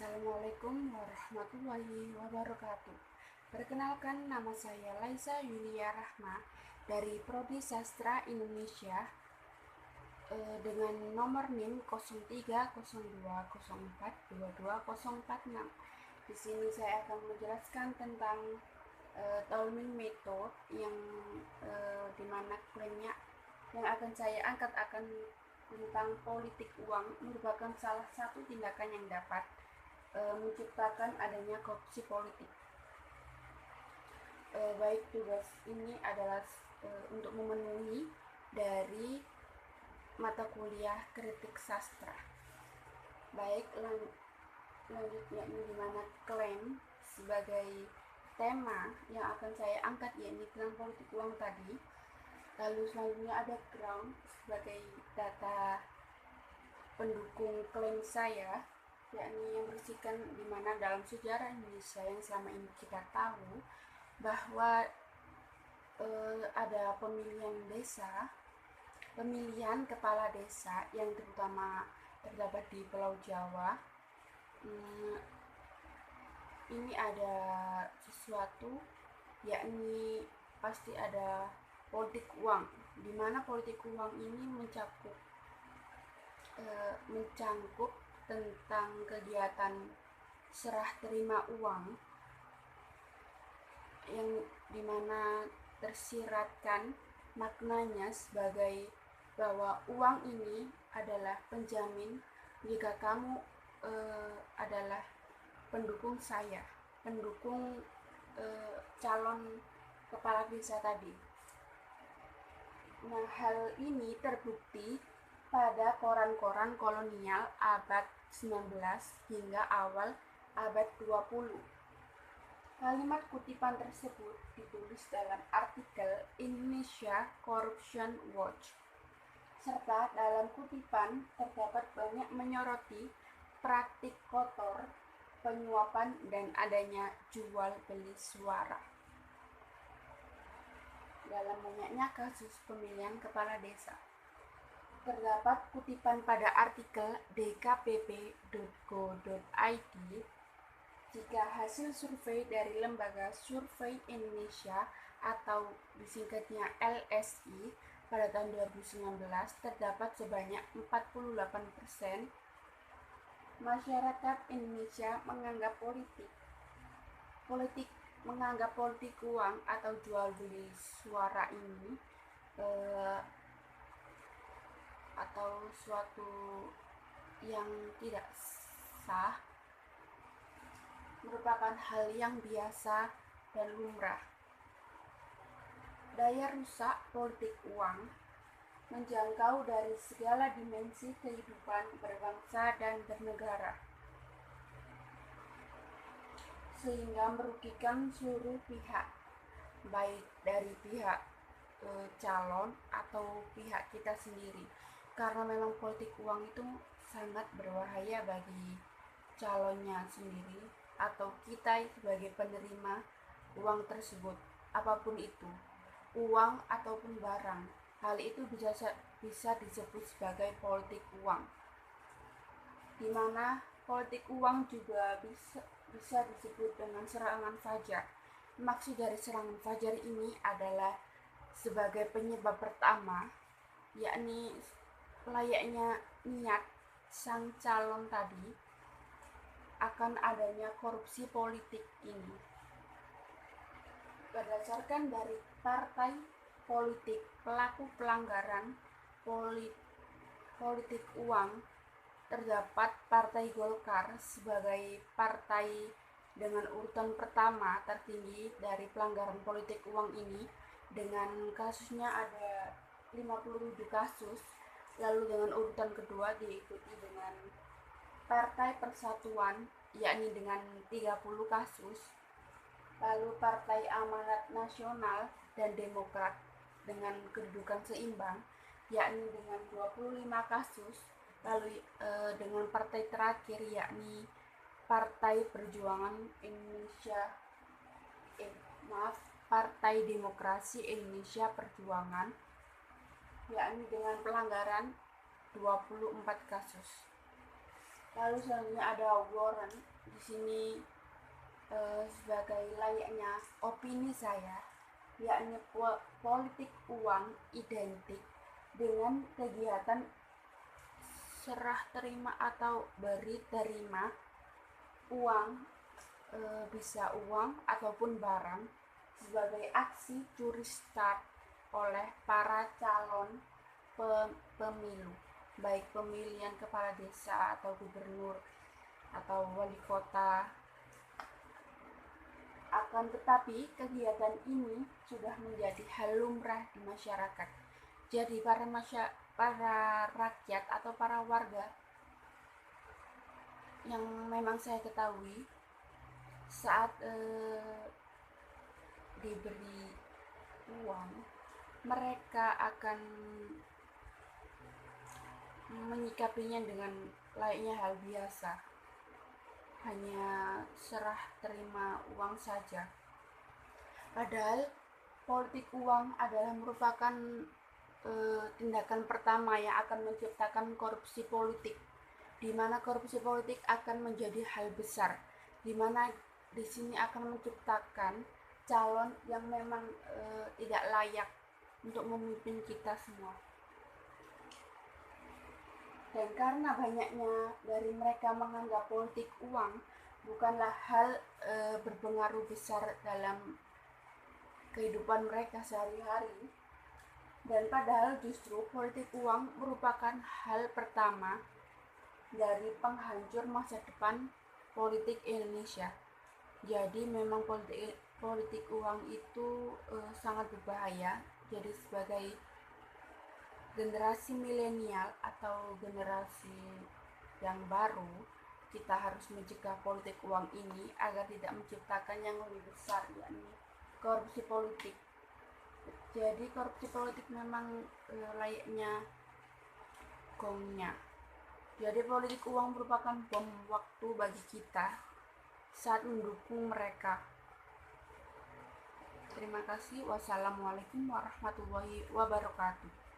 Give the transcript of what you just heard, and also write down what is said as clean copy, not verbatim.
Assalamualaikum warahmatullahi wabarakatuh. Perkenalkan, nama saya Laisa Yulia Rahma dari Prodi Sastra Indonesia dengan nomor NIM 0302042246. Di sini saya akan menjelaskan tentang Tolming Method yang dimana klaimnya yang akan saya angkat akan tentang politik uang merupakan salah satu tindakan yang dapat menciptakan adanya korupsi politik. Baik, tugas ini adalah untuk memenuhi dari mata kuliah kritik sastra. Baik, lanjutnya di mana klaim sebagai tema yang akan saya angkat yakni tentang politik uang tadi. Lalu selanjutnya ada ground sebagai data pendukung klaim saya, yakni yang berisikan di mana dalam sejarah Indonesia yang selama ini kita tahu bahwa ada pemilihan kepala desa yang terutama terdapat di Pulau Jawa. Ini ada sesuatu, yakni pasti ada politik uang, di mana politik uang ini mencangkup tentang kegiatan serah terima uang yang dimana tersiratkan maknanya sebagai bahwa uang ini adalah penjamin jika kamu adalah pendukung saya, pendukung calon kepala desa tadi. Nah, hal ini terbukti pada koran-koran kolonial abad 19 hingga awal abad 20. Kalimat kutipan tersebut ditulis dalam artikel Indonesia Corruption Watch, serta dalam kutipan terdapat banyak menyoroti praktik kotor, penyuapan, dan adanya jual beli suara dalam banyaknya kasus pemilihan kepala desa. Terdapat kutipan pada artikel dkpp.go.id, jika hasil survei dari Lembaga Survei Indonesia atau disingkatnya LSI pada tahun 2019 terdapat sebanyak 48% masyarakat Indonesia menganggap politik uang atau jual beli suara ini atau suatu yang tidak sah, merupakan hal yang biasa dan lumrah. Daya rusak politik uang menjangkau dari segala dimensi kehidupan berbangsa dan bernegara, sehingga merugikan seluruh pihak, baik dari pihak calon atau pihak kita sendiri, karena memang politik uang itu sangat berbahaya bagi calonnya sendiri atau kita sebagai penerima uang tersebut, apapun itu, uang ataupun barang. Hal itu bisa disebut sebagai politik uang, di mana politik uang juga bisa disebut dengan serangan fajar. Maksud dari serangan fajar ini adalah sebagai penyebab pertama, yakni layaknya niat sang calon tadi akan adanya korupsi politik ini. Berdasarkan dari partai politik pelaku pelanggaran politik uang, terdapat Partai Golkar sebagai partai dengan urutan pertama tertinggi dari pelanggaran politik uang ini, dengan kasusnya ada 57 kasus. Lalu dengan urutan kedua diikuti dengan Partai Persatuan, yakni dengan 30 kasus. Lalu Partai Amanat Nasional dan Demokrat dengan kedudukan seimbang, yakni dengan 25 kasus. Lalu dengan partai terakhir yakni Partai Perjuangan Indonesia Partai Demokrasi Indonesia Perjuangan, yakni dengan pelanggaran 24 kasus. Lalu selanjutnya ada Warren. Di sini sebagai layaknya opini saya, yakni politik uang identik dengan kegiatan serah terima atau beri terima uang, bisa uang ataupun barang, sebagai aksi curi start oleh para calon pemilu, baik pemilihan kepala desa atau gubernur atau wali kota. Akan tetapi kegiatan ini sudah menjadi hal lumrah di masyarakat. Jadi para rakyat atau para warga yang memang saya ketahui, saat diberi uang, mereka akan menyikapinya dengan layaknya hal biasa, hanya serah terima uang saja. Padahal politik uang adalah merupakan tindakan pertama yang akan menciptakan korupsi politik, di mana korupsi politik akan menjadi hal besar, di mana di sini akan menciptakan calon yang memang tidak layak untuk memimpin kita semua. Dan karena banyaknya dari mereka menganggap politik uang bukanlah hal berpengaruh besar dalam kehidupan mereka sehari-hari, dan padahal justru politik uang merupakan hal pertama dari penghancur masa depan politik Indonesia. Jadi memang politik uang itu sangat berbahaya. Jadi sebagai generasi milenial atau generasi yang baru, kita harus mencegah politik uang ini agar tidak menciptakan yang lebih besar, yakni korupsi politik. Jadi korupsi politik memang layaknya gongnya. Jadi politik uang merupakan bom waktu bagi kita saat mendukung mereka. Terima kasih. Wassalamualaikum warahmatullahi wabarakatuh.